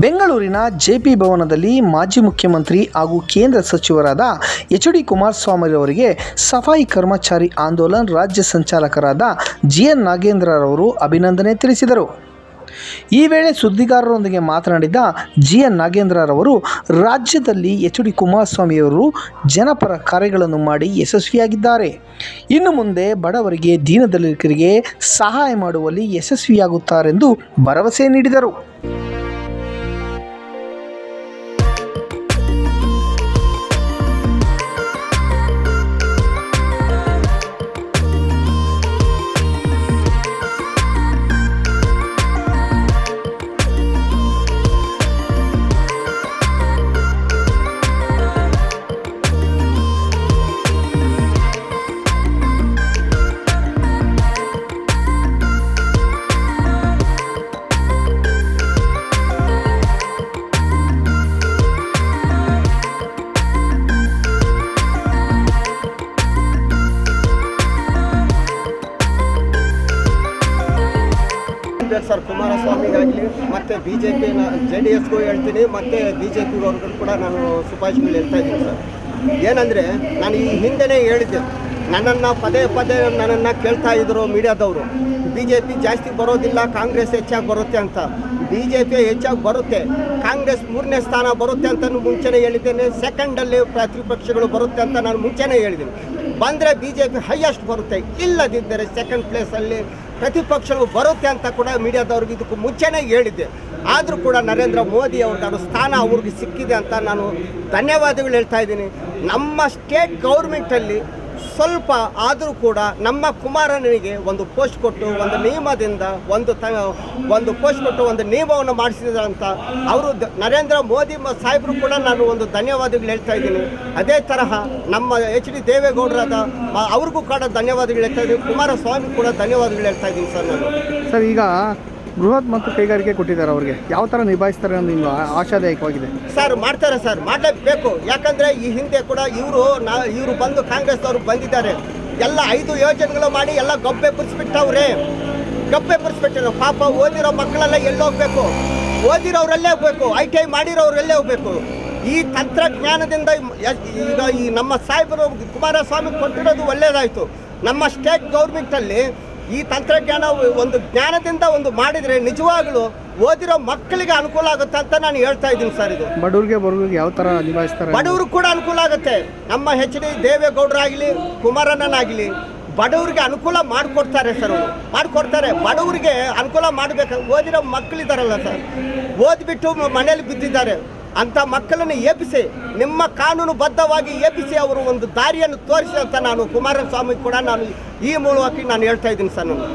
ಬೆಂಗಳೂರಿನ ಜೆಪಿ ಭವನದಲ್ಲಿ ಮಾಜಿ ಮುಖ್ಯಮಂತ್ರಿ ಹಾಗೂ ಕೇಂದ್ರ ಸಚಿವರಾದ ಎಚ್.ಡಿ. ಕುಮಾರಸ್ವಾಮಿರವರಿಗೆ ಸಫಾಯಿ ಕರ್ಮಚಾರಿ ಆಂದೋಲನ್ ರಾಜ್ಯ ಸಂಚಾಲಕರಾದ ಜಿ.ಎನ್. ನಾಗೇಂದ್ರರವರು ಅಭಿನಂದನೆ ತಿಳಿಸಿದರು. ಈ ವೇಳೆ ಸುದ್ದಿಗಾರರೊಂದಿಗೆ ಮಾತನಾಡಿದ ಜಿ.ಎನ್. ನಾಗೇಂದ್ರರವರು, ರಾಜ್ಯದಲ್ಲಿ ಎಚ್.ಡಿ. ಕುಮಾರಸ್ವಾಮಿಯವರು ಜನಪರ ಕಾರ್ಯಗಳನ್ನು ಮಾಡಿ ಯಶಸ್ವಿಯಾಗಿದ್ದಾರೆ. ಇನ್ನು ಮುಂದೆ ಬಡವರಿಗೆ, ದೀನದಲಿತರಿಗೆ ಸಹಾಯ ಮಾಡುವಲ್ಲಿ ಯಶಸ್ವಿಯಾಗುತ್ತಾರೆಂದು ಭರವಸೆ ನೀಡಿದರು. ಸರ್, ಕುಮಾರಸ್ವಾಮಿಗಾಗಲಿ ಮತ್ತು BJP JDSಗೂ ಹೇಳ್ತೀನಿ, ಮತ್ತು BJPಗವ್ರಿಗೂ ಕೂಡ ನಾನು ಶುಭಾಶಯಗಳು ಹೇಳ್ತಾ ಇದ್ದೀನಿ ಸರ್. ಏನಂದರೆ, ನಾನು ಈ ಹಿಂದೆನೇ ಹೇಳಿದ್ದೆ, ನನ್ನನ್ನು ಪದೇ ಪದೇ ನನ್ನನ್ನು ಕೇಳ್ತಾ ಇದ್ದರು ಮೀಡಿಯಾದವರು, BJP ಜಾಸ್ತಿ ಬರೋದಿಲ್ಲ, ಕಾಂಗ್ರೆಸ್ ಹೆಚ್ಚಾಗಿ ಬರುತ್ತೆ ಅಂತ. BJP ಹೆಚ್ಚಾಗಿ ಬರುತ್ತೆ, ಕಾಂಗ್ರೆಸ್ 3ನೇ ಸ್ಥಾನ ಬರುತ್ತೆ ಅಂತ ಮುಂಚೆನೇ ಹೇಳಿದ್ದೇನೆ. ಸೆಕೆಂಡಲ್ಲಿ ಪ್ರತಿಪಕ್ಷಗಳು ಬರುತ್ತೆ ಅಂತ ನಾನು ಮುಂಚೆನೇ ಹೇಳಿದ್ದೀನಿ. ಬಂದರೆ BJP ಹೈಯೆಸ್ಟ್ ಬರುತ್ತೆ, ಇಲ್ಲದಿದ್ದರೆ ಸೆಕೆಂಡ್ ಪ್ಲೇಸಲ್ಲಿ ಪ್ರತಿಪಕ್ಷಗಳು ಬರುತ್ತೆ ಅಂತ ಕೂಡ ಮೀಡಿಯಾದವ್ರಿಗೆ ಇದಕ್ಕೂ ಮುಂಚೆನೇ ಹೇಳಿದ್ದೆ. ಆದರೂ ಕೂಡ ನರೇಂದ್ರ ಮೋದಿ ಅವ್ರಿಗೆ ಸ್ಥಾನ ಅವ್ರಿಗೆ ಸಿಕ್ಕಿದೆ ಅಂತ ನಾನು ಧನ್ಯವಾದಗಳು ಹೇಳ್ತಾ ಇದ್ದೀನಿ. ನಮ್ಮ ಸ್ಟೇಟ್ ಗೌರ್ಮೆಂಟಲ್ಲಿ ಸ್ವಲ್ಪ ಆದರೂ ಕೂಡ ನಮ್ಮ ಕುಮಾರನಿಗೆ ಒಂದು ಪೋಸ್ಟ್ ಕೊಟ್ಟು, ಒಂದು ನಿಯಮದಿಂದ ಒಂದು ಪೋಸ್ಟ್ ಕೊಟ್ಟು ಒಂದು ನಿಯಮವನ್ನು ಮಾಡಿಸಿದ ಅಂತ ಅವರು ನರೇಂದ್ರ ಮೋದಿ ಸಾಹೇಬರು ಕೂಡ ನಾನು ಒಂದು ಧನ್ಯವಾದಗಳು ಹೇಳ್ತಾ ಇದ್ದೀನಿ. ಅದೇ ತರಹ ನಮ್ಮ ಎಚ್.ಡಿ. ದೇವೇಗೌಡರಾದ ಅವ್ರಿಗೂ ಕೂಡ ಧನ್ಯವಾದಗಳು ಹೇಳ್ತಾ ಇದ್ದೀನಿ. ಕುಮಾರಸ್ವಾಮಿ ಕೂಡ ಧನ್ಯವಾದಗಳು ಹೇಳ್ತಾ ಇದ್ದೀನಿ ಸರ್ ನಾನು. ಸರ್, ಈಗ ಬೃಹತ್ ಮತ್ತು ಕೈಗಾರಿಕೆ ಕೊಟ್ಟಿದ್ದಾರೆ, ಅವ್ರಿಗೆ ಯಾವ ಥರ ನಿಭಾಯಿಸ್ತಾರೆ ಅನ್ನೋದು ನಿಮ್ಗೆ ಆಶಾದಾಯಕವಾಗಿದೆ? ಸರ್, ಮಾಡ್ತಾರೆ ಸರ್, ಮಾಡಲೇಬೇಕು. ಯಾಕಂದರೆ ಈ ಹಿಂದೆ ಕೂಡ ಇವರು ಬಂದು ಕಾಂಗ್ರೆಸ್ನವರು ಬಂದಿದ್ದಾರೆ, ಎಲ್ಲ 5 ಯೋಜನೆಗಳು ಮಾಡಿ ಎಲ್ಲ ಗಬ್ಬೆ ಪುರಿಸ್ಬಿಟ್ಟವ್ರೆ. ಪಾಪ ಓದಿರೋ ಮಕ್ಕಳೆಲ್ಲ ಎಲ್ಲೋಗ್ಬೇಕು? ಓದಿರೋರೆಲ್ಲೇ ಹೋಗ್ಬೇಕು, ITI ಮಾಡಿರೋರೆಲ್ಲೇ ಹೋಗ್ಬೇಕು. ಈ ತಂತ್ರಜ್ಞಾನದಿಂದ ಈಗ ಈ ನಮ್ಮ ಸಾಹೇಬರು ಕುಮಾರಸ್ವಾಮಿ ಕೊಟ್ಟಿರೋದು ಒಳ್ಳೆಯದಾಯಿತು. ನಮ್ಮ ಸ್ಟೇಟ್ ಗೌರ್ಮೆಂಟಲ್ಲಿ ಈ ತಂತ್ರಜ್ಞಾನ ಒಂದು ಜ್ಞಾನದಿಂದ ಒಂದು ಮಾಡಿದರೆ ನಿಜವಾಗ್ಲೂ ಓದಿರೋ ಮಕ್ಕಳಿಗೆ ಅನುಕೂಲ ಆಗುತ್ತೆ ಅಂತ ನಾನು ಹೇಳ್ತಾ ಇದ್ದೀನಿ ಸರ್. ಇದು ಬಡವ್ರಿಗೆ ಯಾವ ಥರ ನಿಭಾಯಿಸ್ತಾರೆ? ಬಡವ್ರಿಗೆ ಕೂಡ ಅನುಕೂಲ ಆಗುತ್ತೆ. ನಮ್ಮ ಎಚ್.ಡಿ. ದೇವೇಗೌಡರಾಗಲಿ ಕುಮಾರಣ್ಣನಾಗಲಿ ಬಡವರಿಗೆ ಅನುಕೂಲ ಮಾಡಿಕೊಡ್ತಾರೆ ಸರ್, ಅವರು ಮಾಡಿಕೊಡ್ತಾರೆ. ಬಡವರಿಗೆ ಅನುಕೂಲ ಮಾಡಬೇಕು. ಓದಿರೋ ಮಕ್ಕಳಿದ್ದಾರಲ್ಲ ಸರ್, ಓದ್ಬಿಟ್ಟು ಮನೇಲಿ ಬಿದ್ದಿದ್ದಾರೆ, ಅಂಥ ಮಕ್ಕಳನ್ನು ಎಬ್ಬಿಸಿ, ನಿಮ್ಮ ಕಾನೂನುಬದ್ಧವಾಗಿ ಎಬ್ಬಿಸಿ ಅವರು ಒಂದು ದಾರಿಯನ್ನು ತೋರಿಸಿ ಅಂತ ನಾನು ಕುಮಾರಸ್ವಾಮಿ ಕೂಡ ನಾನು ಈ ಮೂಲವಾಗಿ ನಾನು ಹೇಳ್ತಾ ಇದ್ದೀನಿ ಸರ್. ನಾನು